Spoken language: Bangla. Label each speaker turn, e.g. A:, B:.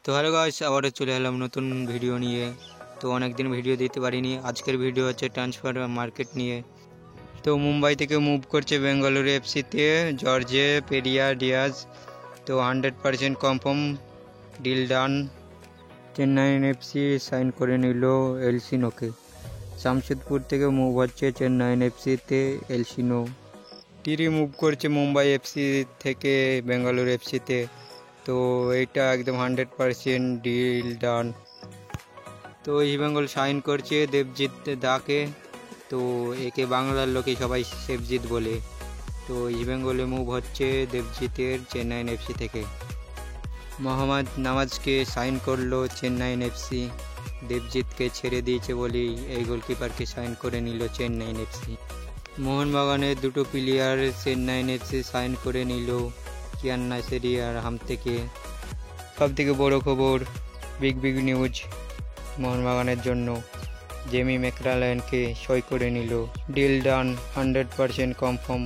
A: তো হ্যালো গাইস, আবারও চলে এলাম নতুন ভিডিও নিয়ে। তো অনেকদিন ভিডিও দিতে পারিনি। আজকের ভিডিও হচ্ছে ট্রান্সফার মার্কেট নিয়ে। তো মুম্বাই থেকে মুভ করছে বেঙ্গালুরু এফসিতে জর্জে পেরিয়া ডিয়াজ। তো 100% confirm, deal done. Chennai FC sign করে নিল এলসিনোকে। জামশেদপুর থেকে মুভ হচ্ছে চেন্নাই এফসিতে এলসিনো। টিরি মুভ করছে মুম্বাই এফসি থেকে বেঙ্গালুরু এফসিতে। তো এটা একদম 100% ডিল ডান। তো ইস্টবেঙ্গল সাইন করছে দেবজিৎ দাকে। তো একে বাংলার লোকে সবাই সেবজিৎ বলে। তো ইস্টবেঙ্গলে মুভ হচ্ছে দেবজিতের চেন্নাই এফসি থেকে। মোহাম্মদ নওয়াজকে সাইন করলো চেন্নাই এফসি। দেবজিৎকে ছেড়ে দিয়েছে বলেই এই গোলকিপারকে সাইন করে নিল চেন্নাই এফসি। মোহনবাগানের দুটো প্লেয়ার চেন্নাই এফসি সাইন করে নিল, কিয়ান নাসেরি আর হাম থেকে। সব থেকে বড় খবর, বিগ নিউজ মোহনবাগানের জন্য, জেমি ম্যাকলারেনকে সই করে নিল। Deal done, 100% confirm.